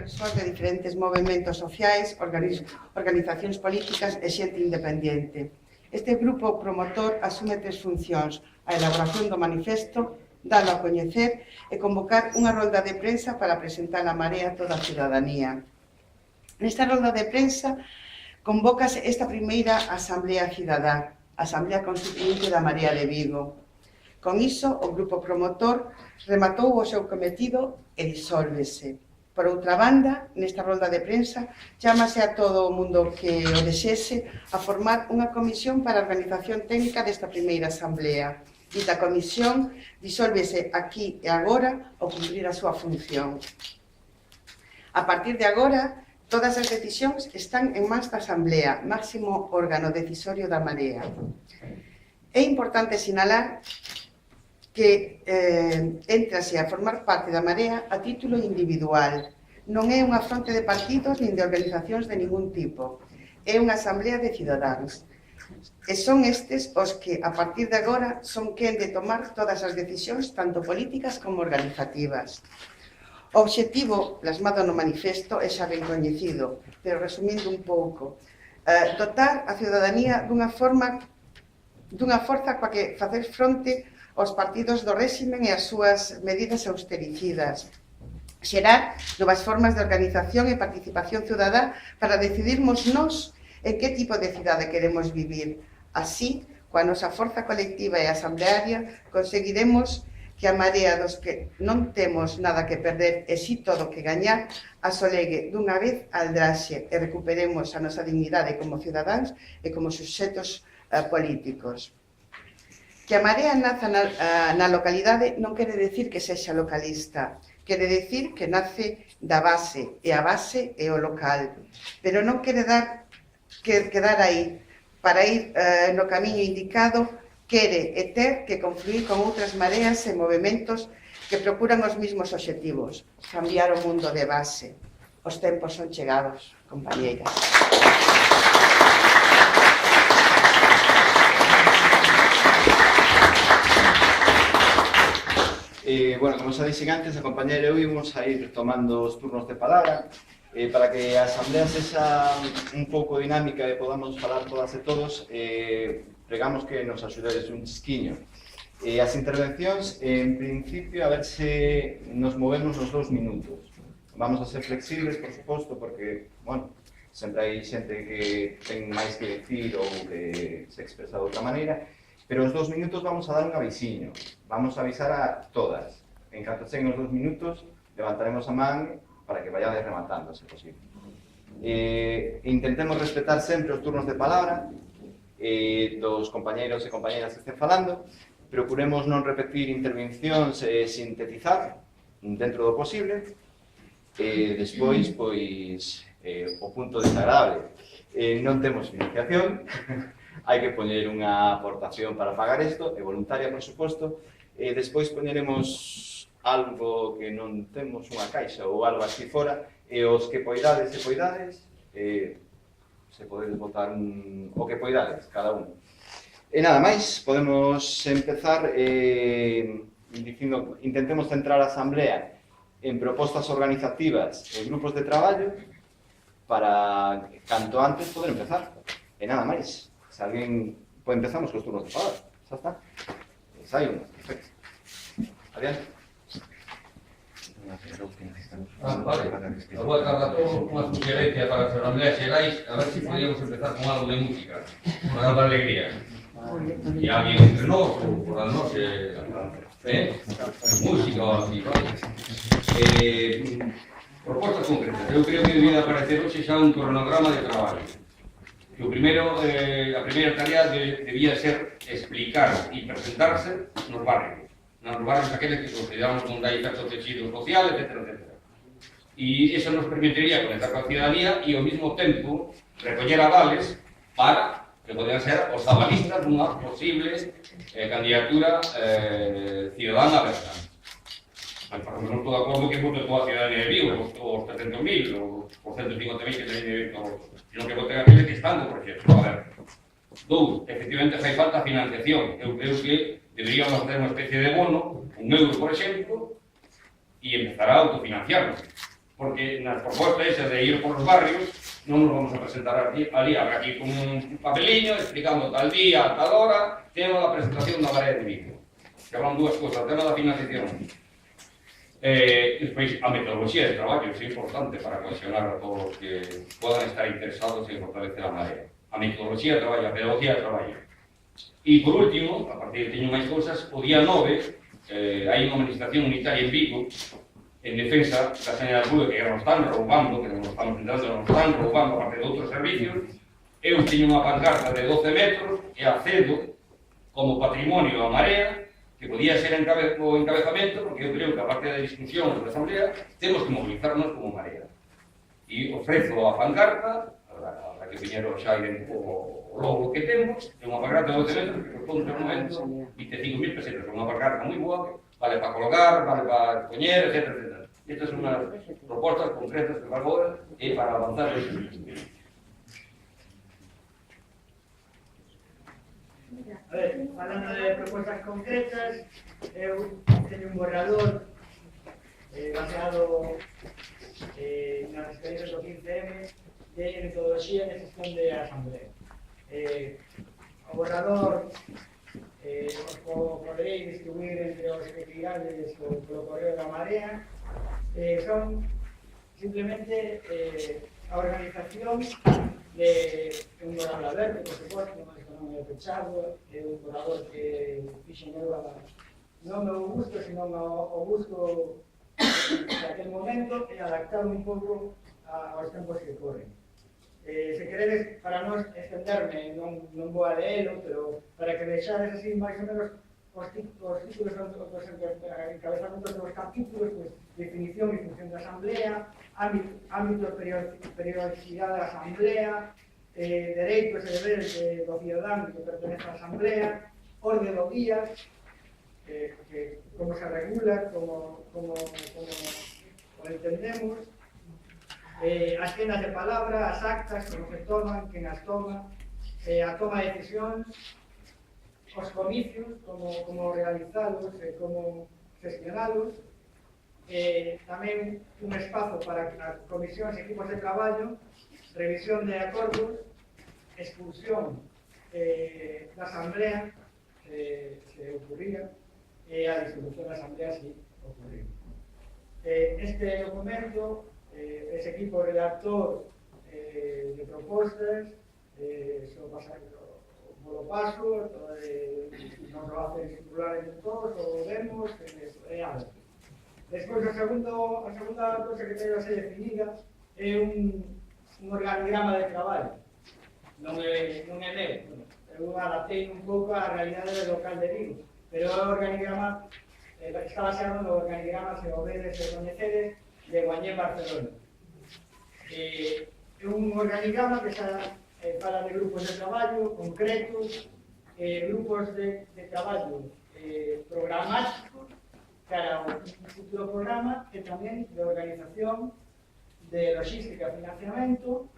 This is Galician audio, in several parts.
persoas de diferentes movementos sociais, organizacións políticas e xente independente. Este grupo promotor asume 3 funcións: a elaboración do manifesto, dalo a coñecer e convocar unha rolda de prensa para presentar a Marea a toda a cidadanía. Nesta rolda de prensa convócase esta primeira Asamblea Cidadá, Asamblea Constituinte da Marea de Vigo. Con iso, o grupo promotor rematou o seu cometido e disólvese. Por outra banda, nesta rolda de prensa, chámase a todo o mundo que o desese a formar unha comisión para a organización técnica desta primeira asamblea. Dita comisión disólvese aquí e agora ao cumprir a súa función. A partir de agora, todas as decisións están en mans da Asamblea, máximo órgano decisorio da Marea. É importante sinalar que entrase a formar parte da Marea a título individual. Non é unha fronte de partidos nin de organizacións de ningún tipo. É unha asamblea de cidadáns. E son estes os que, a partir de agora, son quen de tomar todas as decisións, tanto políticas como organizativas. O obxectivo plasmado no manifesto é xa ben coñecido, pero resumindo un pouco, dotar a ciudadanía dunha forza coa que facer fronte aos partidos do réximen e as súas medidas austericidas. Xerar novas formas de organización e participación ciudadá para decidirmos nós en que tipo de cidade queremos vivir. Así, coa nosa forza colectiva e asamblearia, conseguiremos que a Marea dos que non temos nada que perder e si todo que gañar asolegue dunha vez a aldraxe e recuperemos a nosa dignidade como cidadáns e como suxetos políticos. Que a Marea naza na localidade non quere decir que sexa localista, quere decir que nace da base, e a base é o local, pero non quere quedar aí. Para ir no camiño indicado, quere e ter que confluir con outras mareas e movementos que procuran os mesmos obxectivos, cambiar o mundo de base. Os tempos son chegados, compañeiras. Bueno, como xa dixen antes, a compañera e eu imos a ir tomando os turnos de palabra para que a asamblea sexa un pouco dinámica e podamos falar todas e todos, pregamos que nos axudedes un chisquiño. As intervencións, en principio, a ver se nos movemos nos 2 minutos. Vamos a ser flexibles, por suposto, porque, bueno, sempre hai xente que ten máis que decir ou que se expresa de outra maneira, pero os 2 minutos vamos a dar un avisiño. Vamos a avisar a todas. En canto cheguen os 2 minutos, levantaremos a man para que vayades rematando, se posible. Intentemos respetar sempre os turnos de palabra dos compañeiros e compañeiras que estén falando. Procuremos non repetir intervencións e sintetizar dentro do posible. Despois, pois, o punto desagradable. Non temos financiación. Hai que poñer unha aportación para pagar isto, é voluntaria, por suposto, e despois poñeremos algo que non temos unha caixa ou algo así fora, e os que poidades e poidades, se podedes botar o que poidades, cada un. E nada máis, podemos empezar dicindo, intentemos centrar a asamblea en propostas organizativas e grupos de traballo para, canto antes, poder empezar. E nada máis. Se alguén... Pois empezamos cos turnos de palabra. Xa está. Sai unha. Perfecto. Adiante. Vale. Boa tarde a todos. Unha suxerencia para as asambleas xerais. A ver se podíamos empezar con algo de música. Para dar alegría. E alguén entre nós, ou por a nós, música ou así, vale? Propostas concretas. Eu creo que debía aparecer hoxe xa un cronograma de traballo. O primeiro, a primeira tarea debía ser explicar e presentarse nos barrios aqueles que consideramos onde hai certo tejido social, etc. E iso nos permitiría conectar coa cidadanía e ao mesmo tempo recoller avales para que poden ser os avalistas dunha posible candidatura cidadana aberta. Para non estou de acordo que vote toda a cidadanía de Vigo, os 300.000, ou os 150.000 que teñen dereito, sino que voten aqueles que están do proxecto. A ver, efectivamente fai falta financiación. Eu creo que deberíamos hacer unha especie de bono, €1, por exemplo, e empezar a autofinanciarnos. porque nas propostas esas de ir por os barrios non nos vamos a presentar ali, habrá aquí con un papeliño explicando tal día, tal hora, temos a presentación da Marea de Vigo. Que hablan dúas cosas, o tema da financiación. Despois, a metodoloxía de traballo é importante para cohesionar a todos os que podan estar interesados en fortalecer a Marea. A metodoloxía de traballo, a pedagogía de traballo. E, por último, a partir de teño máis cousas, o día 9 hai unha manifestación unitaria en Vigo en defensa da sanidade pública que nos están roubando, que nos estamos entrando, nos están roubando a parte de outros servicios. Eu teño unha pancarta de 12 metros e acedo como patrimonio a Marea, que podía ser o encabezamento, porque eu creo que a parte da discusión da Asamblea temos que movilizarnos como Marea. E ofrezo a pancarta, a que viñeron xa o logo que temos, é unha pancarta de 12 metros que corresponde ao momento 25.000 pesetas, unha pancarta moi boa, vale para colocar, vale para poñer, etc. Estas son unhas propostas concretas que fago agora e para avanzar ese sistema. A ver, falando de propostas concretas, eu teño un borrador baseado nas experiencias do 15M de metodoloxía de gestión de asamblea. O borrador os poderei distribuir entre os que queirades polo correo da Marea. Son simplemente a organización de un borrador aberto, por suposto, non é pechado, é un borrador que fixen eu non o gusto, senón o gusto de aquel momento e adaptado un pouco aos tempos que corren. Se queredes, para non extenderme, non vou a leelo, pero para que deixades así máis ou menos os títulos, os encabezamentos dos capítulos, pues, definición e función da Asamblea, ámbito de periodicidade da Asamblea, dereitos e deberes do cidadán que pertenece á Asamblea, orde do día, como se regula, como o entendemos, as quendas de palabra, as actas, como se toman, quen as toma, a toma de decisións, os comicios, como realizalos e como gestionalos, tamén un espazo para as comisións e equipos de traballo, revisión de acordos, expulsión da Asamblea, se ocurría, e a disolución da Asamblea se ocurría. Este documento, ese equipo redactor de propostas, lo paso, non lo hacen circular entre todos, lo vemos, é algo. Despois, a segunda cosa que teño así definida é un organigrama de traballo. Non é meu, eu adaptei un pouco á realidade local de Vigo, pero o organigrama está baseado no organigrama, se o vedes e coñecedes, de Guanyé Barcelona. É un organigrama que xa fala de grupos de traballo concretos, grupos de traballo programáticos para un futuro programa e tamén de organización, de logística, financiamento,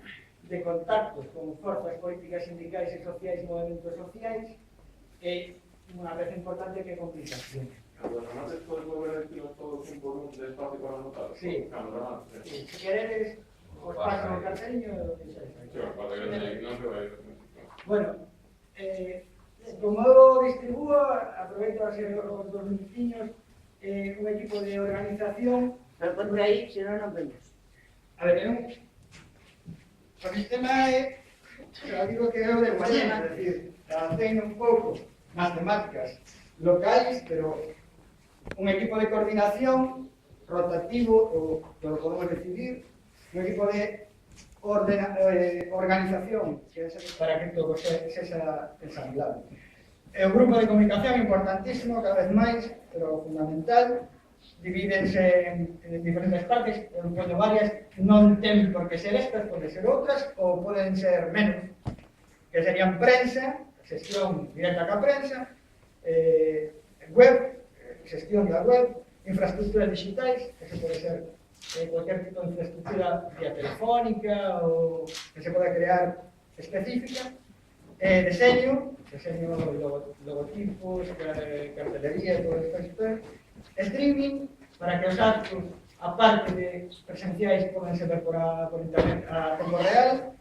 de contactos con forzas políticas, sindicais e sociais, movimentos sociais e unha vez importante que complicación. Cando remates podes volver a decirnos todos un por un de espacio para anotar? Sí. Cando remates. Se queredes, os paso o carteliño e o deixáis aí. Bueno, como eu distribuo, aproveito a ser os dos minutiños, un equipo de organización. Pero por aí, se non vemos. A ver, o sistema é, digo que é o de Guanyema, é dicir, ten un pouco nas temáticas locais, pero un equipo de coordinación rotativo, ou que lo podemos decidir, un equipo de organización para que todo sexa ensamblado. É un grupo de comunicación importantísimo, cada vez máis, pero fundamental. Divídense en diferentes partes, eu poño varias, non ten por que ser estas, pode ser outras, ou poden ser menos, que serían prensa, xestión directa ca prensa, web, xestión da web, infraestructuras digitais, que se pode ser cualquier tipo de infraestructura vía telefónica ou que se poda crear específica, diseño, logotipos, cartelería, todo esto, streaming, para que os actos aparte de presenciais, podense ver por internet a tempo real.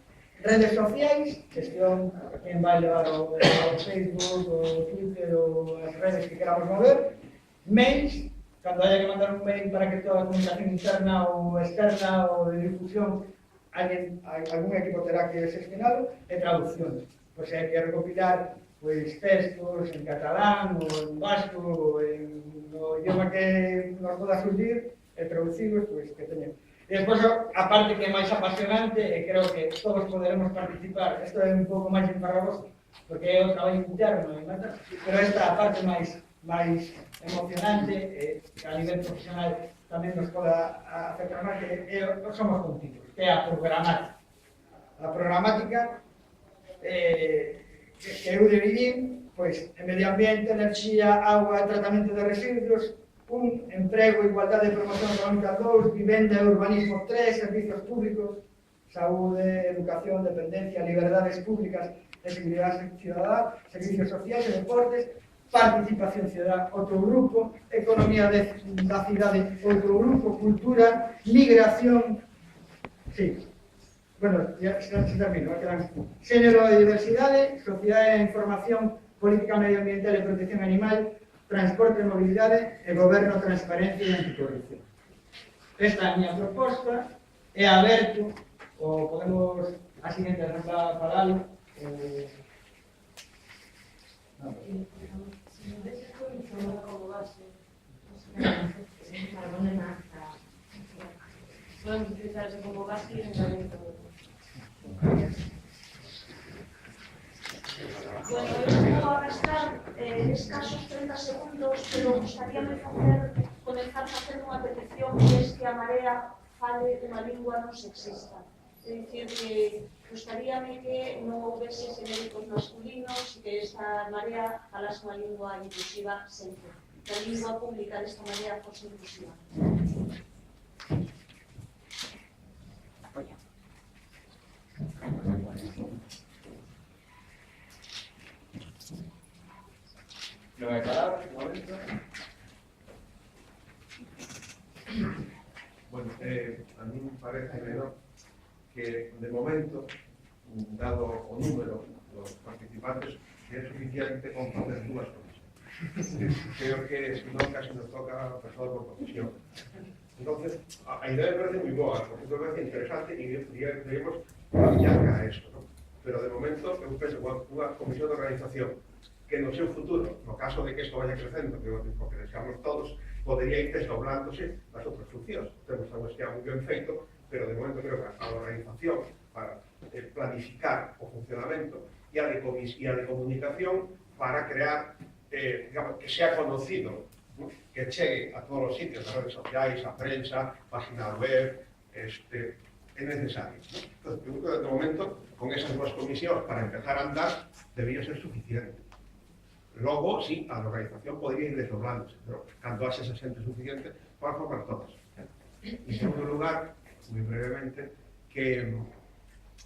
Redes sociais, gestión, quen vai levar ao Facebook, o Twitter, ou as redes que queramos mover. Mails, cando haya que mandar un mail para que toda a comunicación interna ou externa ou de difusión, algún equipo terá que gestionalo. E traducción, pois hai que recopilar textos en catalán, ou en vasco, ou en o idioma que nos poda surgir, e traducirlos, que teñen. E despois, a parte que é máis apasionante, e creo que todos poderemos participar, isto é un pouco máis enfarragoso, porque é o traballo interno, pero esta parte máis emocionante, a nivel profesional tamén nos poda afectar máis, que somos contidos, que é a programática. A programática que eu dividín, en medio ambiente, enerxía, agua, tratamento de residuos, 1, emprego, igualdade e promoción económica 2, vivenda e urbanismo 3, servicios públicos, saúde, educación, dependencia, liberdades públicas e seguridade cidadá, servicios sociais e deportes, participación cidadá, outro grupo, economía da cidade, outro grupo, cultura, migración, ya termino, xénero e diversidade, sociedade e información, política medioambiental e protección animal, transporte e mobilidade e goberno, transparencia e anticorrupción. Esta é a miña proposta, é aberto, ou podemos a seguinte ronda falalo. Podemos utilizarse como base y entrenamiento. Bueno, eu vou a gastar escasos 30 segundos, pero gustaríame comenzar facendo unha petición que é que a Marea fale unha lingua non sexista. É dicir, que gustaríame que non houvese xenéricos masculinos e que esta Marea falase unha lingua inclusiva sempre. Que a lingua pública desta Marea fose inclusiva. ¿No hay palabras? ¿Un momento? Bueno, a mí me parece que de momento, dado o número dos participantes, é suficiente con facer dúas comisas. Creo que si non casi nos toca persoa por comisión. Entonces, a idea me parece moi boa, porque me parece interesante e debemos traballar a eso, ¿no? Pero de momento, eu penso unha comisión de organización que no seu futuro, no caso de que isto vaya crecendo, que porque deseamos todos, podería ir desdoblándose das outras funcións. Temos algo que moi ben feito, pero de momento creo que a organización para planificar o funcionamento e a de comunicación para crear, digamos, que sea conocido, ¿no? Que chegue a todos os sitios, as redes sociais, a prensa, página web, é necesario, ¿no? Entonces, eu creo que de momento, con esas dúas comisións para empezar a andar, debería ser suficiente. Logo, sí, a organización podría ir desdoblándose, pero cando haxe esa xente suficiente, para formar todas. En segundo lugar, moi brevemente, que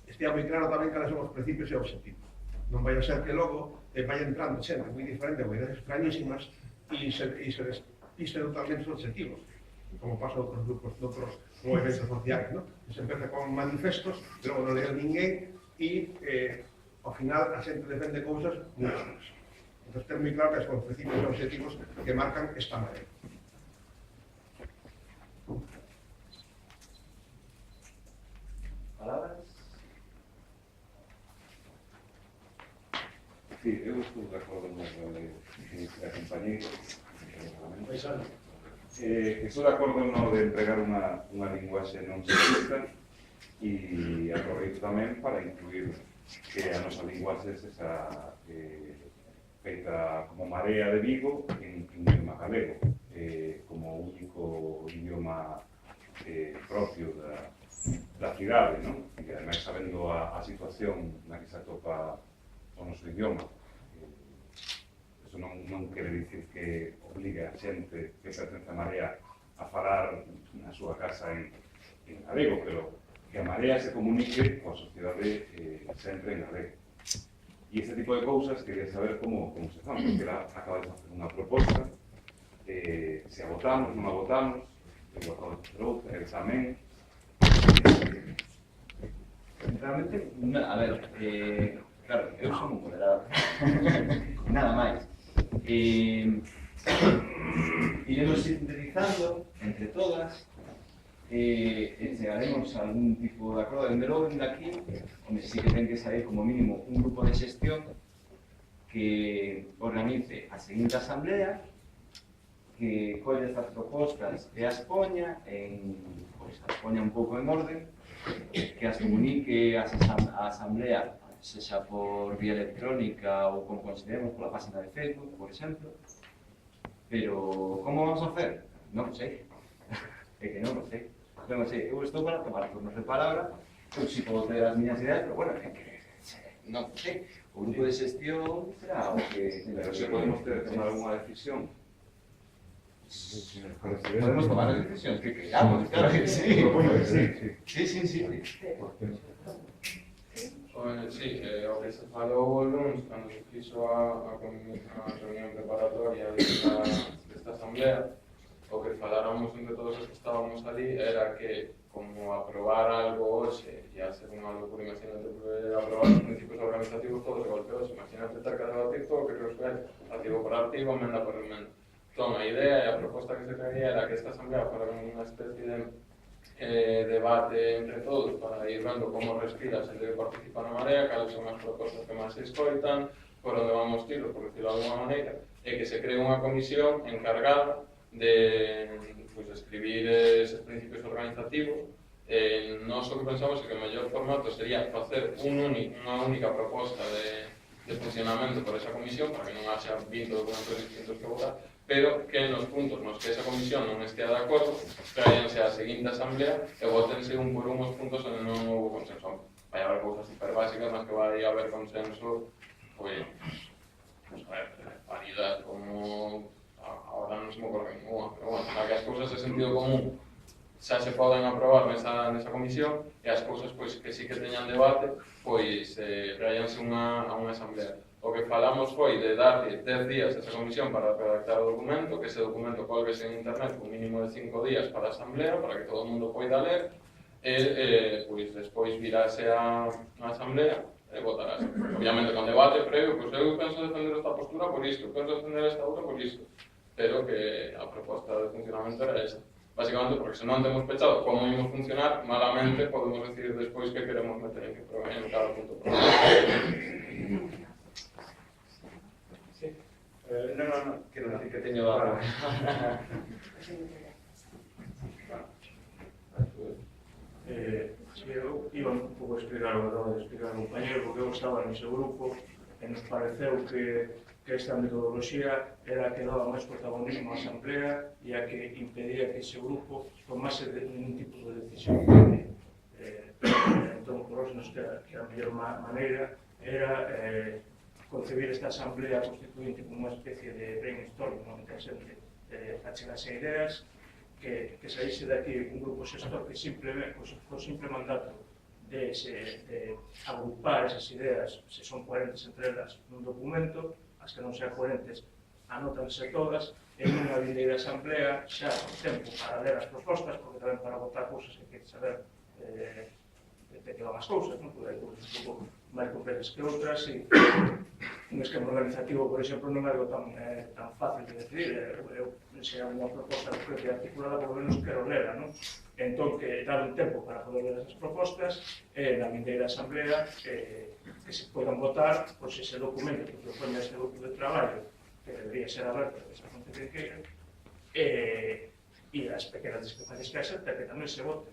estea moi claro tamén cales son os principios e objetivos. Non vai a ser que logo vai entrando xente moi diferente, moi extrañísimas, e se despisten totalmente os objetivos, como pasa outros grupos, outros movimentos sociais, ¿no? Se empeza con manifestos, logo non leo ninguén, e ao final a xente defende cousas moi xas. Entón, ten moi claro que son os principios e objetivos que marcan esta Marea. Palabras? Sí, eu estou de acordo con a compañeira estou de acordo no de entregar unha linguaxe non sexista e aproveito tamén para incluir que a nosa linguaxe sexa feita como Marea de Vigo en idioma galego, como único idioma propio da cidade, non? E ademais sabendo a situación na que se atopa o noso idioma. Eso non quere dicir que obligue a xente que pertence a Marea a falar na súa casa en galego, pero que a Marea se comunique coa sociedade sempre en galego. E este tipo de cousas quería saber como se fan, porque ela acaba de facer unha proposta, se a votamos, non a votamos, que acabo de facer outra, el tamén. Realmente, a ver, claro, eu son un moderado. Nada máis. Iremos sintetizando entre todas e chegaremos a algún tipo de acordo. Dende logo, dende aquí, onde sí que ten que sair como mínimo un grupo de xestión que organice a seguinte asamblea, que colle estas propostas e as poña un pouco en orden, que as comunique a asamblea, sexa por vía electrónica ou como consideremos pola página de Facebook, por exemplo. Pero como vamos a hacer? Non sei. É que non sei. Non sei. Eu estou para tomar turnos de palabra, eu si podo ter as miñas ideas, pero bueno, é que non sei. O grupo de xestión será o que... Pero se podemos tomar alguna decisión. Podemos tomar as decisións que queramos, claro que sí. Sí. Sí, o que se falou o lunes, cando se fixo a reunión preparatoria desta asamblea, o que faláramos entre todos os que estábamos ali era que, como aprobar algo hoxe, e a ser un algo por imagínate aprobar os principios organizativos todos de golpe hoxe, imagínate ter que debatir todo o que resuelve, artigo por artigo, emenda por emenda. Entón, a idea e a proposta que se quería era que esta asamblea fuera unha especie de debate entre todos para ir vendo como respira se debe participar na Marea, cales son as propostas que máis se escoitan, por onde vamos tiros, por decirlo de alguma maneira, e que se cree unha comisión encargada de escribir eses principios organizativos. Nós o que pensamos é que o mellor formato sería facer unha única proposta de funcionamento por esa comisión, para que non haxa 20 documentos distintos que votar, pero que nos puntos nos que esa comisión non estea de acordo, traíanse á seguinte asamblea e votense un por un os puntos onde non houve consenso. Vai haber cousas super básicas nas que vai haber consenso, pois, a ver, paridade, como... Ahora non se me ocorre ninguna, pero bueno, para que as cousas de sentido común xa se poden aprobar nesa comisión e as cousas pois, que sí que teñan debate, pois traíanse a unha asamblea. O que falamos foi de darlle 10 días a esa comisión para redactar o documento, que ese documento colguese en internet un mínimo de 5 días para a asamblea, para que todo o mundo poida ler, e pois despois virase a asamblea e votarase. Obviamente con debate previo, pois eu penso defender esta postura por isto, penso defender esta outra por isto, pero que a proposta de funcionamento era esa. Básicamente porque se non temos pechado como imos funcionar, malamente podemos decidir despois que queremos meter en cada punto. No, quero decir que teño a... Eu iba un pouco a explicar o que acaba de explicar o compañero, porque eu estaba nese grupo e nos pareceu que esta metodoloxía era a que daba máis protagonismo á asamblea e a que impedía que ese grupo tomase ningún tipo de decisión. Entón, por nos que a mellor maneira era concebir esta asamblea constituinte como unha especie de brainstorming, non interesante, achegase ideas, que saíse daqui un grupo xestor que simplemente, con simple mandato de agrupar esas ideas, se son coherentes entre elas nun documento, as que non sean coherentes anótanse todas, en unha vindeira asamblea xa tempo para ler as propostas, porque tamén para votar cousas hai que saber de que van as cousas, non? Porque hai cousas un pouco máis complexas que outras, e un esquema organizativo, por exemplo, non é algo tan fácil de decidir. Eu, se hai unha proposta propia articulada, por lo menos quero lela, non? Entón, que dar un tempo para poder ler esas propostas, na vindeira asamblea, que se podan votar, pois ese documento que propoña este grupo de traballo, que debería ser aberto a esa gente que queira, e as pequenas discrepancias que haxa, que tamén se vote.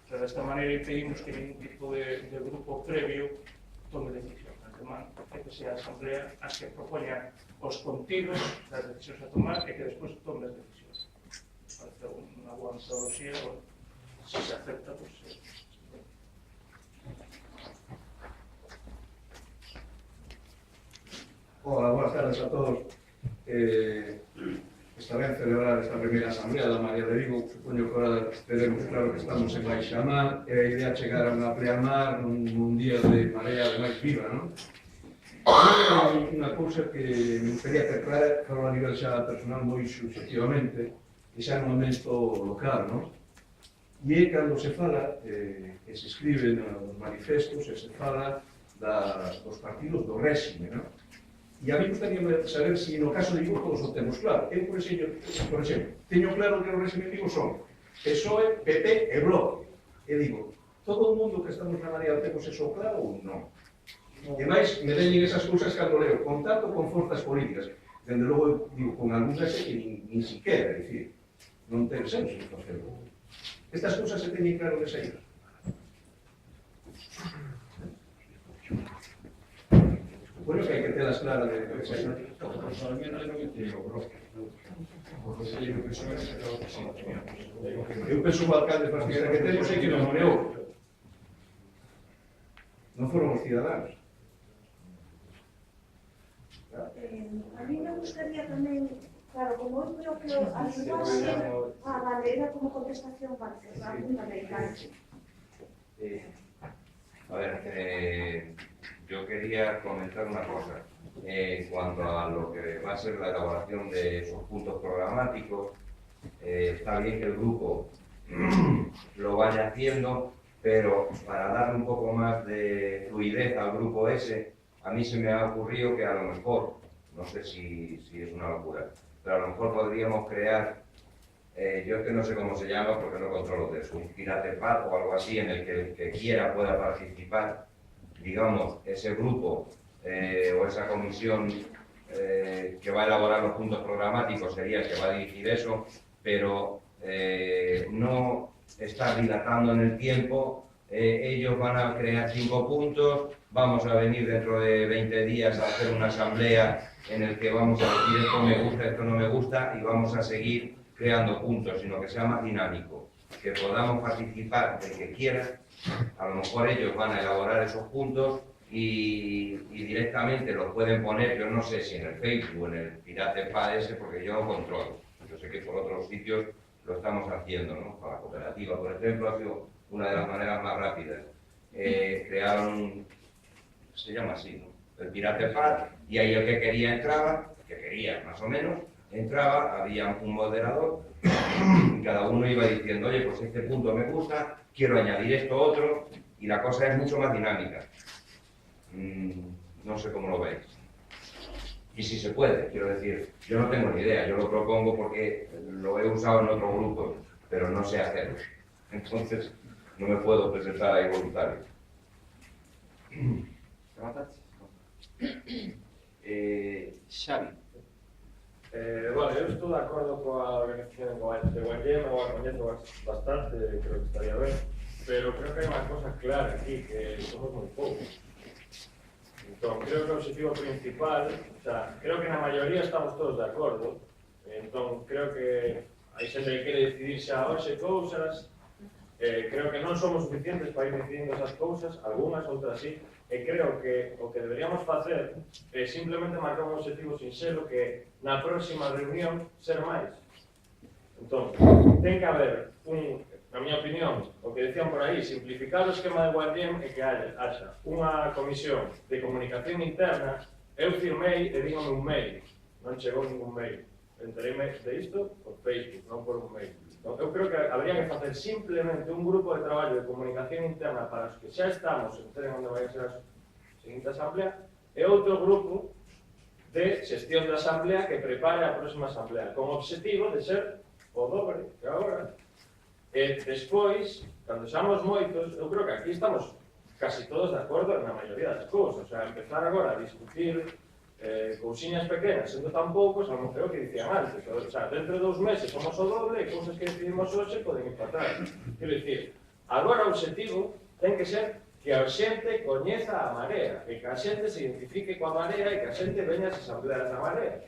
Pero desta maneira impedimos que ningún tipo de grupo previo tome decisión. Antemán, que sea a asamblea as que propoña os contidos das decisións a tomar e que despois tome as decisións. Parece unha boa metodoloxía, se se acepta, pois... Hola, buenas tardes a todos. Está ben celebrar esta primeira asamblea da María de Vigo. Supoño que ahora teremos claro que estamos en baixamar e a idea chegar a unha pleamar nun día de marea de máis viva, non? Unha cousa que me gustaría ter clara, a nivel xa personal moi subjetivamente, ese armamento local, non? E é cando se fala, e se escribe nos manifestos, e se fala dos partidos do réxime, non? E a mí gustaría saber se no caso de Vigo todos o temos claro. Eu, por exemplo, teño claro que o réxime de Vigo son PSOE, PP e Bloque. E digo, todo o mundo que estamos na Marea temos eso claro ou non? E máis, me veñen esas cousas cando leo contacto con forzas políticas. Dende logo, digo, con algunhas que nin siquiera, é dicir, non ten senso facerlo. Estas cousas se teñen claro de saída. Bueno, que hai que telas claras de saída. Eu penso que o alcalde fascista que temos é que nos nomeou. Non foron os ciudadanos. A mí me gustaría tamén, claro, como eu creo que a linguaxe, vale, era como contestación para cerrar fundamental. A ver, yo quería comentar una cosa. En cuanto a lo que va a ser la elaboración de esos puntos programáticos, está bien que el grupo lo vaya haciendo, pero para darle un poco más de fluidez al grupo ese, a mí se me ha ocurrido que a lo mejor, no sé si es una locura, pero a lo mejor podríamos crear, yo es que no sé cómo se llama porque no controlo de eso, un piratepad o algo así en el que el que quiera pueda participar, digamos, ese grupo o esa comisión que va a elaborar los puntos programáticos sería el que va a dirigir eso, pero no estar dilatando en el tiempo. Ellos van a crear 5 puntos, vamos a venir dentro de 20 días a hacer una asamblea en el que vamos a decir esto me gusta, esto no me gusta y vamos a seguir creando puntos, sino que sea más dinámico, que podamos participar del que quiera. A lo mejor ellos van a elaborar esos puntos y directamente los pueden poner, yo no sé si en el Facebook o en el Piratepad ese, porque yo no controlo. Yo sé que por otros sitios lo estamos haciendo, ¿no? Para la cooperativa, por ejemplo, ha sido una de las maneras más rápidas. Crearon, se llama así, ¿no? El Piratepad, y ahí el que quería entraba, el que quería más o menos, entraba, había un moderador, y cada uno iba diciendo, oye, pues este punto me gusta, quiero añadir esto otro, y la cosa es mucho más dinámica. No sé cómo lo veis. Y si se puede, quiero decir, yo no tengo ni idea, yo lo propongo porque lo he usado en otros grupos, pero no sé hacerlo. Entonces, no me puedo presentar ahí voluntario. Xavi. Bueno, eu estou de acordo coa organización de Guardián, o a coñezo bastante, creo que estaría ben, pero creo que hai unha cosa clara aquí, que somos moi poucos. Entón, creo que o objetivo principal, o sea, creo que na maioría estamos todos de acordo, entón, creo que hai xente que quere decidir xa hoxe cousas, creo que non somos suficientes para ir decidindo esas cousas, algunhas, outras sí, e creo que o que deberíamos facer é simplemente marcar un objetivo sinxelo que na próxima reunión ser máis. Entón, ten que haber na miña opinión, o que decían por aí, simplificar o esquema de Guardián e que haxa unha comisión de comunicación interna. Eu firmei e dígame un mail, non chegou ningún mail. Entereime de isto por Facebook, non por un mail. Entón, eu creo que habría que facer simplemente un grupo de traballo de comunicación interna para os que xa estamos, enteren onde vai a ser a seguinte asamblea, e outro grupo de xestión da asamblea que prepare a próxima asamblea, con o objetivo de ser o dobre que agora. E despois, cando xamos moitos, eu creo que aquí estamos casi todos de acordo na maioría das cousas. O sea, empezar agora a discutir cousiñas pequenas, sendo tan poucos, a lo mejor que dicían antes. O sea, dentro de 2 meses somos o doble e cousas que decidimos hoxe poden ir para atrás. Quero dicir, agora o objetivo ten que ser que a xente coñeza a Marea, e que a xente se identifique coa Marea e que a xente veña as asambleas da Marea.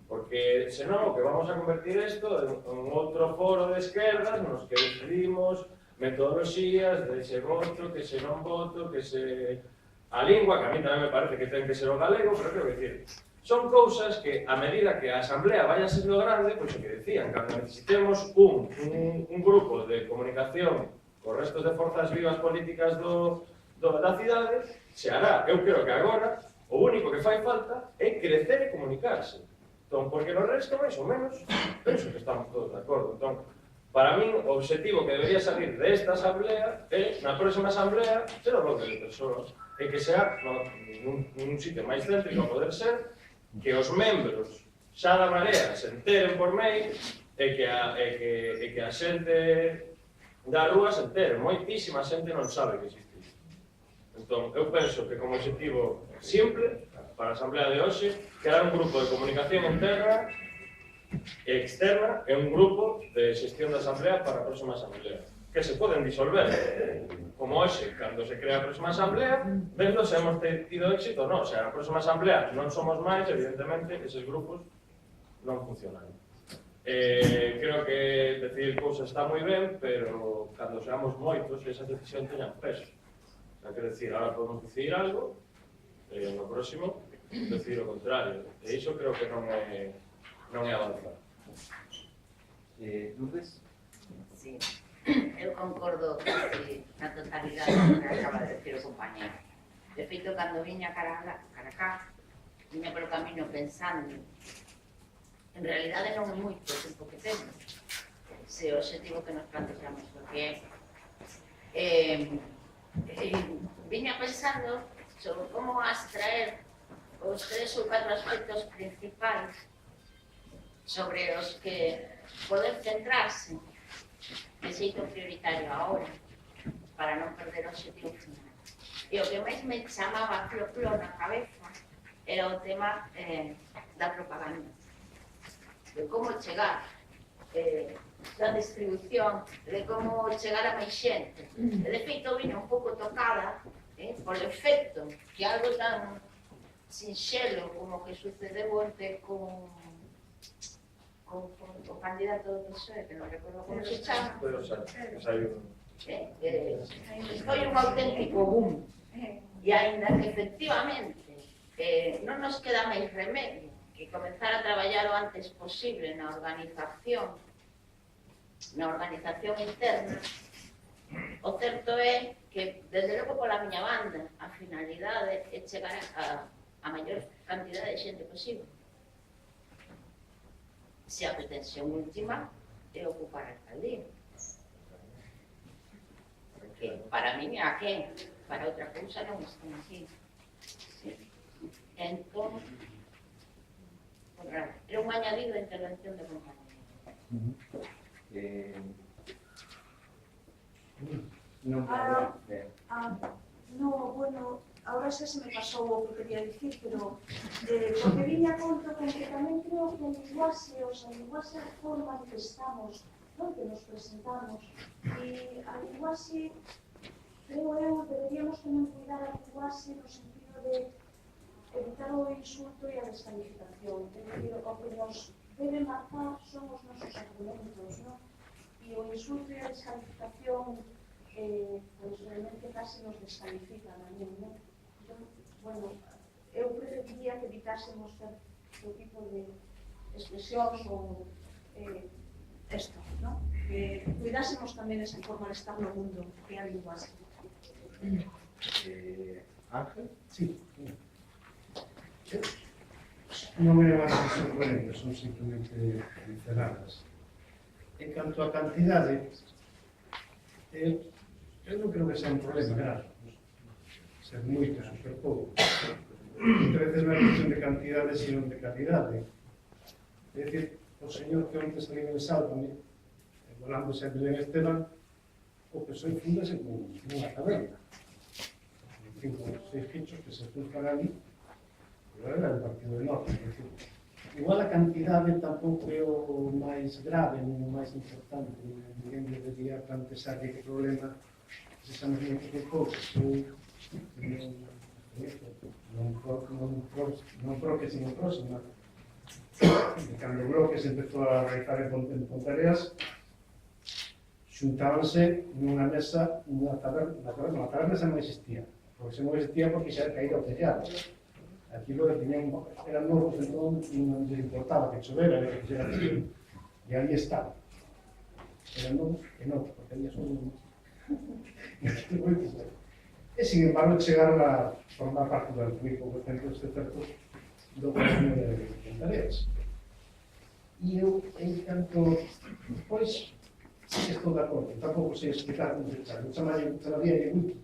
Porque, senón, o que vamos a convertir isto en outro foro de esquerdas nos que decidimos metodoloxías de se voto, que se non voto, que se... A lingua, que a mí tamén me parece que ten que ser o galego, pero quero dicir, son cousas que, a medida que a asamblea vaya sendo grande, pois o que decían, cando necesitemos un grupo de comunicación cos restos de forzas vivas políticas da cidade, se hará. Eu creo que agora o único que fai falta é crecer e comunicarse. Entón, porque no resto, máis ou menos, penso que estamos todos de acordo. Entón, para min, o objetivo que debería salir desta asamblea é, na próxima asamblea, ser o doble de persoas, e que sea nun sitio máis céntrico a poder ser, que os membros xa da Marea se enteren por mail e que a xente da rúa se entere. Moitísima xente non sabe que existe isto. Entón, eu penso que como objetivo simple para a asamblea de hoxe, crear un grupo de comunicación interna e externa e un grupo de xestión da asamblea para a próxima asamblea, que se poden disolver, como hoxe, cando se crea a próxima asamblea, vendo se hemos tido éxito ou non. O sea, a próxima asamblea non somos máis, evidentemente, eses grupos non funcionan. Creo que decidir cousas está moi ben, pero cando seamos moitos, esa decisión teñan peso. O sea, quero dicir, ahora podemos decidir algo, no próximo, decidir o contrario. E iso creo que non é avanzar. Lourdes? Sí, eu concordo na totalidade do que acaba de decir o compañero. De feito, cando viña cara acá, viña polo camino pensando, en realidade non é moito o tempo que temos, se o objetivo que nos plantexamos, porque viña pensando sobre como extraer os 3 ou 4 aspectos principais sobre os que poder centrarse de xeito prioritario agora para non perder o objetivo final. E o que máis me chamaba clo na cabeza era o tema da propaganda, de como chegar, da distribución, de como chegar a máis xente. E de feito vine un pouco tocada por o efecto que algo tan sinxelo como que sucedeu onte con o candidato do PSOE, que non recordo como se chama. Foi un auténtico boom. E aínda que efectivamente non nos queda máis remedio que comenzar a traballar o antes posible na organización interna, o certo é que, desde logo pola miña banda, a finalidade é chegar a maior cantidad de xente posible. Se a pretensión última é ocupar a alcaldía. Porque para mí a quen, para outra cousa non están aquí. Entón, era un añadido de intervención de compañía. No, bueno, ahora xa se me pasou o que quería dicir, pero porque viña a conto con que tamén creo que en linguaxe, o sea, en linguaxe a forma que estamos, non, que nos presentamos, e a linguaxe, creo eu, deberíamos tamén cuidar a linguaxe no sentido de evitar o insulto e a descalificación. É dicir, o que nos debe marcar son os nosos argumentos, non? E o insulto e a descalificación pois realmente casi nos descalifican a mí, non? Entón, bueno, eu preferiría que evitásemos certo tipo de expresións ou esto, non? Que cuidásemos tamén esa forma de estar no mundo que é a linguaxe. Ángel? Sí. Non me van a sorprender, son simplemente pinceladas. En canto a cantidade, eu non creo que sea un problema grave, ser moito, super pouco. Muitas veces non é cuestión de cantidade, sino de calidade. É dicir, o señor que onte saliu en Sálvame, volándose a Belén Esteban, o PSOE fundase con unha taberna. En fin, con 6 fichos que se juntan ali, pero era o Partido do Norte. Igual a cantidade tampouco é o máis grave, o máis importante. Ninguén debería plantexar que problema se estamos moito por pouco. Non Bloque, sino próxima. Cando Bloque se empezou a realizar en Pontereas, xuntábanse nunha mesa, nunha taberna. A taberna xa non existía, porque xa non existía porque xa era caído ao tellado. Aquilo que eran novos, entón non les importaba que chovera, que fixera frío, e ali estaba. Eran novos e novos, porque ali son... E, sin embargo, chegaron a formar parte do muy pouco tempo este certo do Consello de Pontereas. E eu, en canto, pois, estou de acordo, tampouco sei explicar como se chama, chamaría wiki.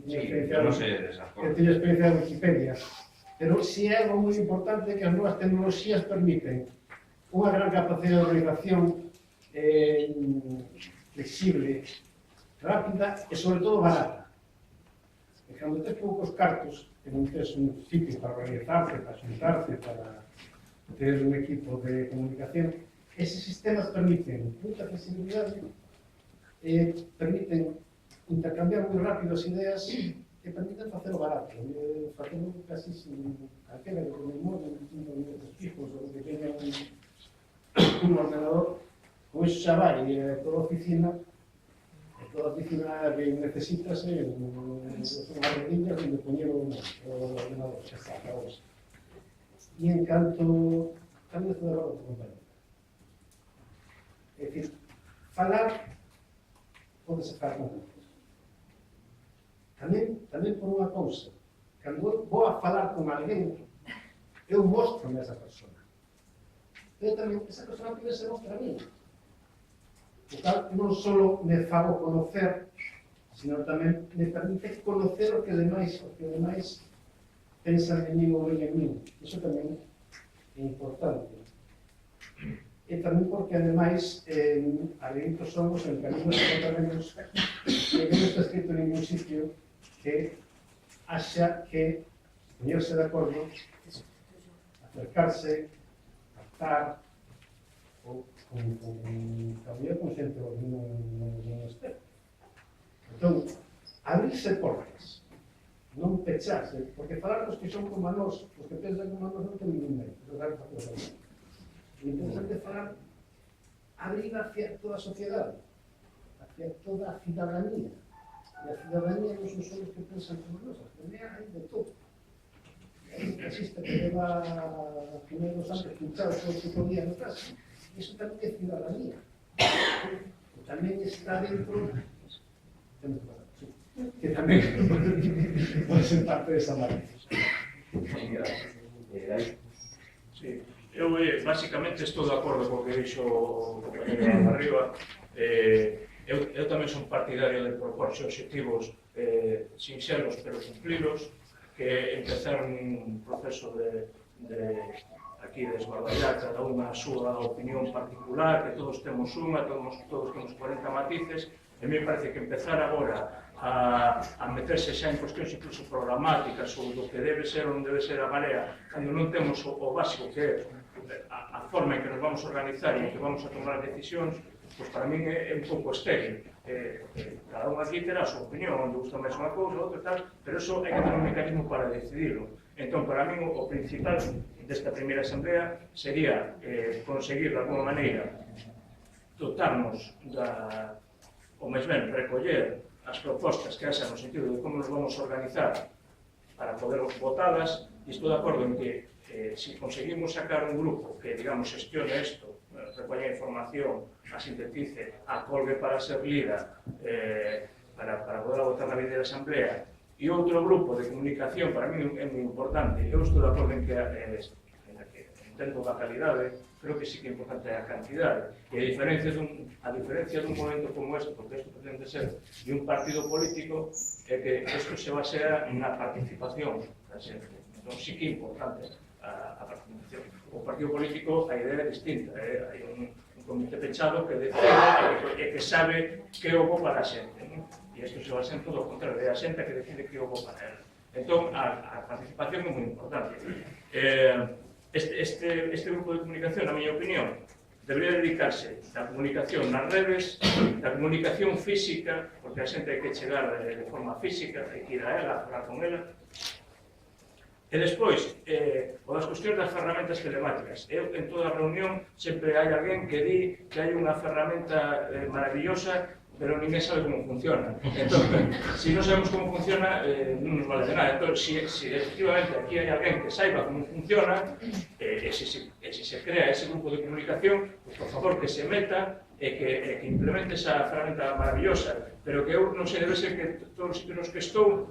Sí, eu non sei desa Eu forma. teño experiencia de Wikipedia, pero si é algo moi importante que as novas tecnoloxías permiten unha gran capacidade de organización flexible, rápida e, sobre todo, barata. E cando tes poucos cartos, que non tes un sitio para organizarse, para xuntarse, para ter un equipo de comunicación, eses sistemas permiten moita flexibilidade e permiten intercambiar moi rápido as ideas e permiten facelo barato, facelo casi sin calquera que con un móvil, un minutos fijos ou que teña un ordenador, con iso xa vai, toda a oficina que necesitas unhas redillas onde poñer o ordenador, xa está, acabou. E en canto, tamén estou de acordo con o compañero. É dicir, falar pode sacar con outros. Tamén por unha cousa, cando eu vou a falar con alguén, eu mostro-me a esa persona. Pero tamén esa persona pide se mostra a mí. O tal, non só me fago conocer, sino tamén me permite conocer o que demais pensan en mí ou ven en mí. Iso tamén é importante. E tamén porque, ademais, aleitos somos en caminos e contraventos que non está escrito en ningún sitio que haxa que poñerse de acordo, acercarse, pactar, ou cambiar con xente non experto. Entón, abrirse portas, non pecharse, porque falar cos que son como a nós, os que pensan como a nós non ten ningún medio, pero claro, é interesante falar, abrir hacia toda a sociedade, hacia toda a cidadanía. E a cidadanía non son só os que pensan como nós, tamén hai de todo. Hai un taxista que leva primeiros anos pinchados todo o que podía no caso. Iso tamén é cidadanía. Tamén está dentro... que tamén pode ser parte desa maravilla. Sí, eu basicamente estou de acordo co que dixo o compañero arriba. Eu tamén son partidario de proporse objetivos sinxelos pero cumplidos, que empezar un proceso de aquí de esbarballar cada unha a súa opinión particular, que todos temos unha, todos temos 40 matices, e me parece que empezar agora a meterse xa en cuestións incluso programáticas ou do que debe ser ou non debe ser a Marea, cando non temos o básico que é a forma en que nos vamos a organizar e en que vamos a tomar decisións, pois para min é un pouco estéril. Cada un aquí terá a súa opinión, onde gusta máis unha cousa, outra tal, pero iso hai que ter un mecanismo para decidirlo. Entón, para min, o principal desta primeira asamblea sería conseguir, de alguma maneira, dotarnos ou máis ben, recoller as propostas que haxan no sentido de como nos vamos a organizar para poder votadas, e estou de acordo en que se conseguimos sacar un grupo que, digamos, xestione isto, recolla a información, a sintetice, a colgue para ser lida, para poder votar na vida da asamblea, e outro grupo de comunicación, para mí é moi importante. Eu estou de acordo en que intento da calidade, creo que sí que é importante a cantidade. E a diferencia dun momento como este, porque isto pretende ser de un partido político, é que isto se basea na participación da xente. Entón sí que é importante a participación. O partido político, a idea é distinta. Hai un comité pechado que decide e que sabe que é o bo para a xente. E isto se basa en todo o contrario, é a xente que decide que é o bo para ela. Entón, a participación é moi importante. Este grupo de comunicación, na miña opinión, debería dedicarse á comunicación nas redes, da comunicación física, porque a xente hai que chegar de forma física, hai que ir a ela, a falar con ela. E despois, o das cuestións das ferramentas telemáticas. En toda reunión sempre hai alguén que di que hai unha ferramenta maravillosa, pero ninguén sabe como funciona. Entón, se non sabemos como funciona, non nos vale de nada. Entón, se efectivamente aquí hai alguén que saiba como funciona, e se se crea ese grupo de comunicación, pues, por favor, que se meta e que implemente esa ferramenta maravillosa. Pero que eu non sei, debe ser que todos os sitios nos que estou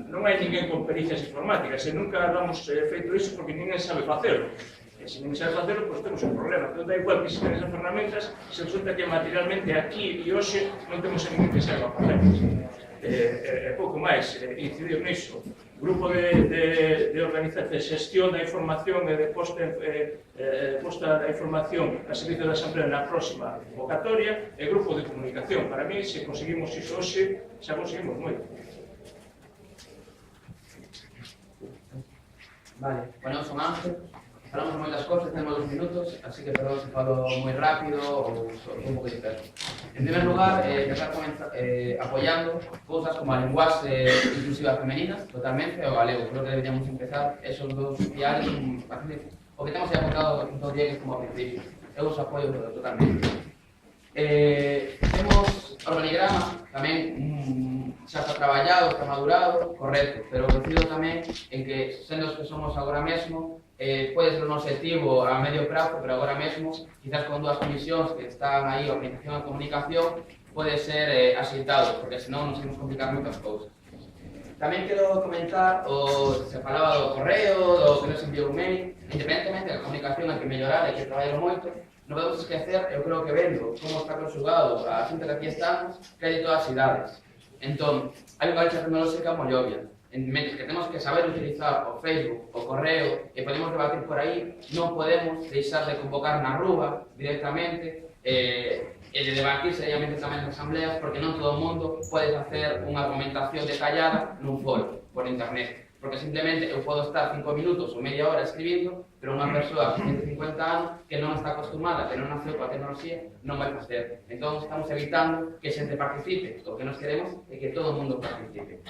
non hai ninguén con pericias informáticas e nunca damos feito iso porque ninguén sabe facelo. E se non sabe facelo, pois temos un problema. Entón, da igual que se ten esas ferramentas, se resulta que materialmente aquí e hoxe non temos a ninguén que saiba facelas. Pouco máis, incidir nisso. Grupo de organización, de xestión da información e de posta da información a servicio da Asamblea na próxima convocatoria e grupo de comunicación. Para mí, se conseguimos iso hoxe, xa conseguimos moito. Vale, bueno, son Ángel, falamos moitas cosas, temos 2 minutos, así que perdón se falo moi rápido ou un pouco disperso. En primer lugar, empezar apoyando cousas como a linguaxe inclusiva femenina, totalmente, o galego. Creo que deberíamos empezar esos dos piares, o que temos aí apuntado dos diegues como principio. Eu os apoio totalmente. Temos organigrama, tamén xa está traballado, está madurado, correcto, pero coincido tamén en que, sendo os que somos agora mesmo, pode ser un objetivo a medio prazo, pero agora mesmo, quizás con 2 comisións que están aí, organización e comunicación, pode ser axeitado, porque senón nos imos complicar moitas cousas. Tamén quero comentar, se falaba do correo, do que nos enviou un mail, independentemente da comunicación hai que mellorar, hai que traballar moito, non podemos esquecer, eu creo que vendo como está conxugado a xente que aquí estamos, que hai de todas as idades. Entón, hai unha brecha tecnolóxica moi obvia. Mentre que temos que saber utilizar o Facebook, o correo, e podemos debatir por aí, non podemos deixar de convocar na rúa directamente e de debatir seriamente tamén nas asambleas, porque non todo o mundo pode facer unha argumentación detallada nun foro, por internet. Porque simplemente eu podo estar 5 minutos ou media hora escribindo, pero unha persoa de 150 anos que non está acostumada, que non naceu coa tecnoloxía, non vai facer. Entón, estamos evitando que xente participe. O que nos queremos é que todo o mundo participe.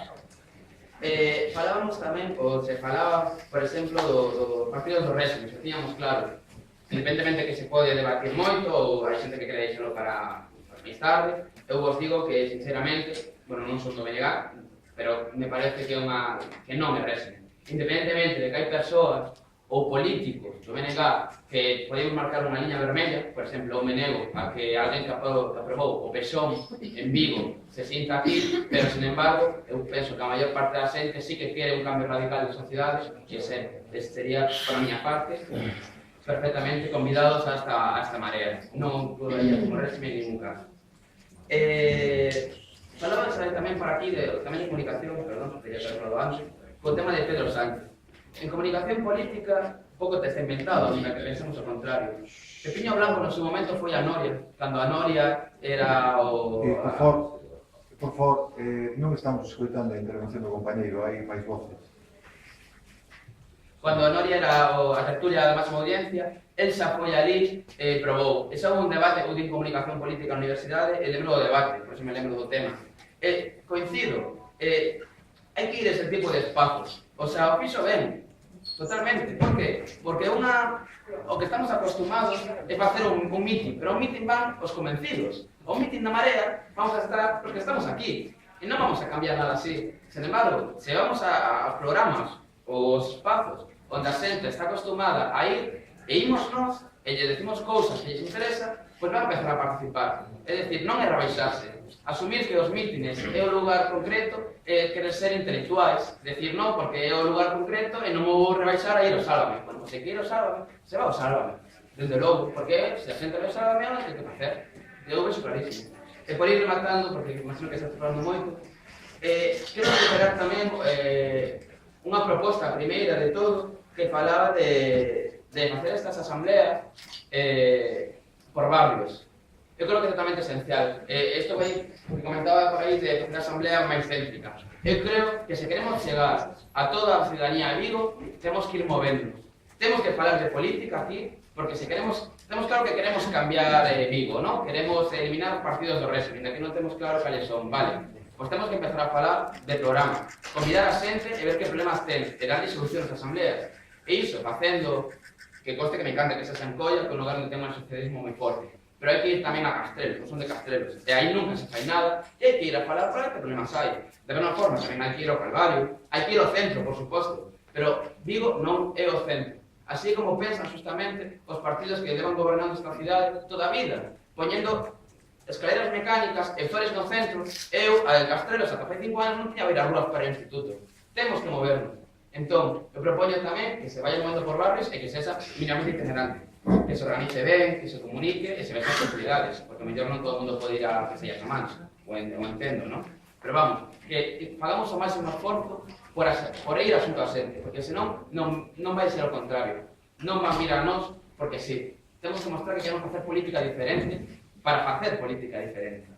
Falábamos tamén, ou se falaba, por exemplo, do partido do régimen, que tiñamos claro. Independentemente que se pode debatir moito, ou hai xente que quere deixarlo para máis tarde, eu vos digo que, sinceramente, bueno, non son do BNG, pero me parece que non é régimen. Independentemente de que hai persoas ou políticos do BNG que podemos marcar unha liña vermella, por exemplo, eu me nego a que alguén que aprobou o Pexón en Vigo se sinta aquí, pero, sin embargo, eu penso que a maior parte da xente sí que quere un cambio radical de sociedade, e ese sería, por a miña parte, perfectamente convidados a esta marea. Non podería como régimen en ningún caso. Falaba tamén por aquí, tamén de comunicación, perdón, quería haber falado antes, co tema de Pedro Sánchez. En comunicación política, pouco te está inventado, a que pensamos o contrario. Pepiño Blanco no seu momento foi a Noria, cando a Noria era o... Por favor, non estamos escoitando a intervención do compañeiro, hai máis voces. Cando a Noria era a tertulia da máxima audiencia, el xa foi ali e probou. Ese houve un debate que eu din comunicación política na universidade e lembro do debate, por eso me lembro do tema. Coincido, hai que ir a ese tipo de espazos. O sea, o fixo ben, totalmente. Por qué? Porque o que estamos acostumados é facer un meeting, pero un meeting van os convencidos. O meeting na Marea vamos a estar porque estamos aquí e non vamos a cambiar nada así. Sin embargo, se vamos aos programas, os espazos onde a xente está acostumada a ir e imos nós e lle decimos cousas que lles interesa, pois van a empezar a participar. É dicir, non é rebaixarse. Asumir que os mítines é o lugar concreto e querer ser intelectuais. Decir, non, porque é o lugar concreto e non me vou rebaixar a ir ao Sálvame. Bueno, se quer ir ao Sálvame, se va ao Sálvame. Desde logo, porque se a xente vai ao Sálvame, non ten que facer. Eu vexo clarísimo. E por ir rematando, porque imagino que está falando moito, quero recuperar tamén unha proposta, a primeira de todo, que falaba de facer estas asambleas por barrios. Eu creo que é totalmente esencial. Isto vai, que comentaba por aí, de facer a asamblea máis céntrica. Eu creo que se queremos chegar a toda a ciudadanía de Vigo, temos que ir movéndonos. Temos que falar de política aquí, porque se queremos, temos claro que queremos cambiar Vigo, ¿no? Queremos eliminar os partidos do régimen, aquí non temos claro cales son, vale. Pois temos que empezar a falar de programa, convidar a xente e ver que problemas ten, e darle solucións ás asambleas. E iso, facendo, que conste que me encanta que se en Colla, que é un lugar onde temos un socialismo moi forte. Pero hai que ir tamén a Castrelos, son de Castrelos, e aí nunca se fai nada, e hai que ir a falar para que problemas hai. De mesma forma, tamén hai que ir ao Calvario, hai que ir ao centro, por suposto, pero Vigo non é o centro. Así como pensan justamente os partidos que levan gobernando esta cidade toda a vida, poñendo escaleras mecánicas e flores no centro. Eu, a de Castrelos, ata fai 5 anos, non tiña a ir a rúas para o instituto. Temos que movernos. Entón, eu propoño tamén que se vaya movendo por barrios e que sexa mínimamente itinerante, que se organice ben, que se comunique e se vexan posibilidades, porque mellor non todo o mundo pode ir a que se llama máis, o entendo, non? Pero vamos, que fagamos o máximo esforzo por ir asunto a xente, porque senón non vai ser o contrario, non van mirar a nós, porque sí, temos que mostrar que queremos facer política diferente para facer política diferente.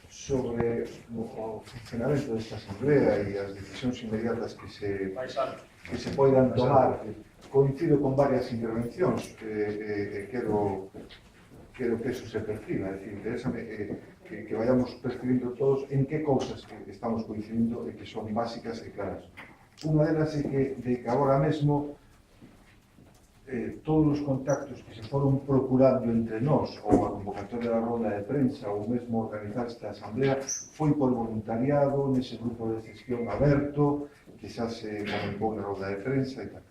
Sobre o funcionamento desta asamblea e as decisións inmediatas que se poidan tomar, coincido con varias intervencións e quero que eso se perciba, é dicir, interésame que vayamos percibindo todos en que cousas estamos coincidindo e que son básicas e claras. Unha delas é que agora mesmo todos os contactos que se foron procurando entre nós, ou a convocatoria da ronda de prensa, ou mesmo organizar esta asamblea, foi por voluntariado, nese grupo de gestión aberto, que xa se comunicou na ronda de prensa e tal.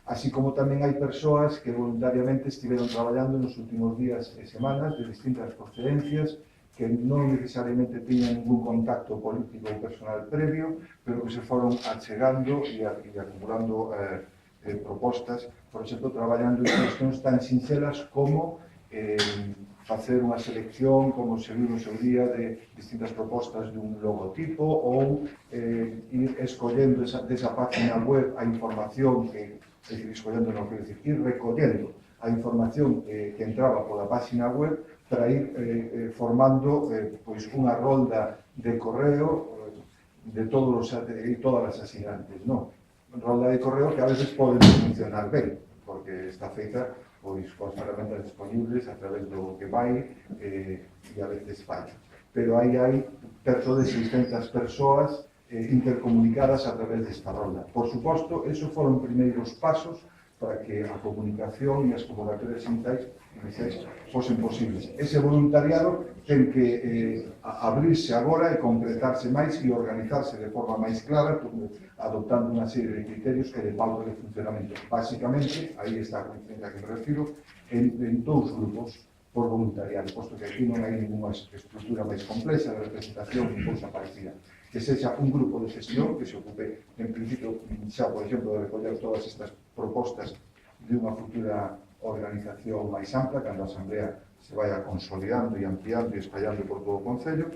Así como tamén hai persoas que voluntariamente estiveron traballando nos últimos días e semanas de distintas procedencias, que non necesariamente tiñan ningún contacto político ou personal previo, pero que se foron achegando e acumulando propostas, por exemplo, traballando en cuestións tan sincelas como facer unha selección, como se viu no seu día, de distintas propostas dun logotipo ou ir escollendo desa página web a información que, é dicir, escollendo non quero dicir, ir recollendo a información que entraba pola página web para ir formando pois unha rolda de correo de todas as asinantes, non? Rolda de correo que a veces pode funcionar ben, porque está feita pois coas ferramentas disponibles a través do que vai e a veces falla. Pero aí hai perto de 600 persoas intercomunicadas a través desta rolda. Por suposto, esos foron primeiros pasos para que a comunicación e as convocatorias iniciais fosen posibles. Ese voluntariado ten que abrirse agora e concretarse máis e organizarse de forma máis clara, adoptando unha serie de criterios e de pautas de funcionamento. Básicamente, aí está a coincidencia que me refiro, en dous grupos por voluntariado, posto que aquí non hai ninguna estrutura máis complexa de representación ni cousa parecida. Que sexa un grupo de gestión que se ocupe, en principio, xa, por exemplo, de recoller todas estas propostas de unha futura organización máis ampla, cando a Asamblea se vaya consolidando e ampliando e espallando por todo o Concello,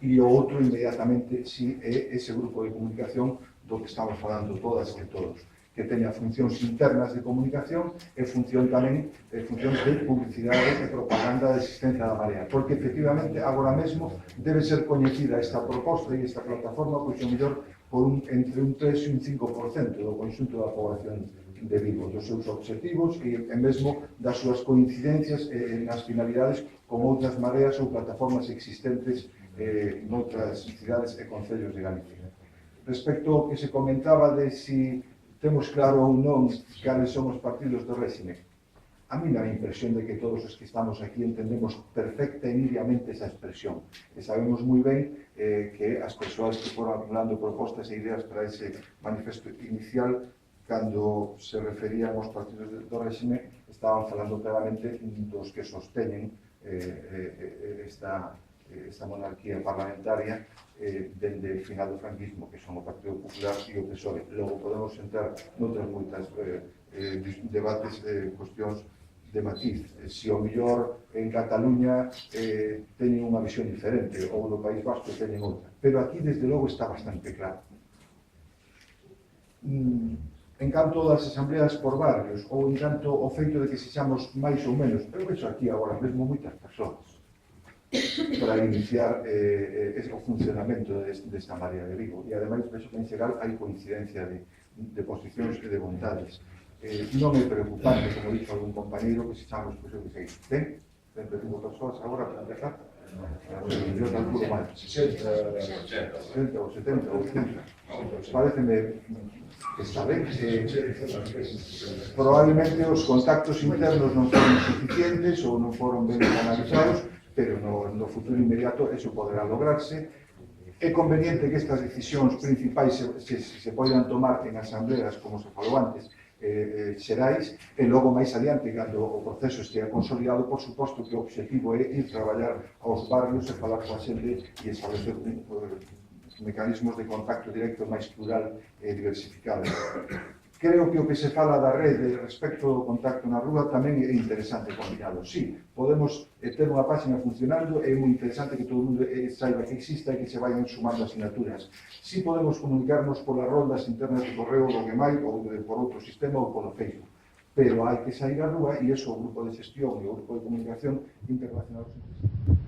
e o outro, inmediatamente, si é ese grupo de comunicación do que estamos falando todas e todos, que teña funcións internas de comunicación e funcións de publicidade e propaganda da existencia da Marea, porque efectivamente agora mesmo debe ser coñecida esta proposta e esta plataforma, pois o mellor por entre un 3 e un 5% do conxunto da población de Vigo, dos seus objetivos e mesmo das súas coincidencias nas finalidades con outras mareas ou plataformas existentes noutras cidades e concellos de Galicia. Respecto ao que se comentaba de si temos claro ou non cales son os partidos do réxime. A mí dá a impresión de que todos os que estamos aquí entendemos perfecta e nítidamente esa expresión. E sabemos moi ben que as persoas que foron acumulando propostas e ideas para ese manifesto inicial, cando se referían aos partidos do réxime, estaban falando claramente dos que sosteñen esta monarquía parlamentaria dende o final do franquismo, que son o Partido Popular e o PSOE. Logo podemos entrar noutras moitas debates, cuestións de matiz. Se o mellor en Cataluña teñen unha visión diferente, ou no País Vasco teñen outra. Pero aquí, desde logo, está bastante claro. En canto das asambleas por barrios, ou en canto o feito de que sexamos máis ou menos, eu vexo aquí agora mesmo moitas persoas para iniciar o funcionamento desta Marea de Vigo. E ademais, vexo que en xeral hai coincidencia de posicións e de vontades. Non é preocupante, como dixo algún compañeiro, que sexamos, pois eu que sei, 35 persoas agora para empezar. Eu calculo mal. 60 ou 70 ou 80. Pareceme que está ben. Probablemente os contactos internos non foron suficientes ou non foron ben analizados, pero no futuro inmediato eso poderá lograrse. É conveniente que estas decisións principais se poidan tomar en asambleas, como se falou antes, xerais, e logo máis adiante, cando o proceso estea consolidado, por suposto que o objetivo é ir traballar aos barrios e falar coa xente e establecer mecanismos de contacto directo máis plural e diversificado. Creo que o que se fala da rede respecto do contacto na rúa tamén é interesante combinado. Sí, podemos ter unha página funcionando, é moi interesante que todo o mundo saiba que exista e que se vayan sumando asinaturas. Sí podemos comunicarnos polas roldas internas de correo do Gmail ou por outro sistema ou polo Facebook, pero hai que sair á rúa e iso o grupo de xestión e o grupo de comunicación interrelacionados entre sí.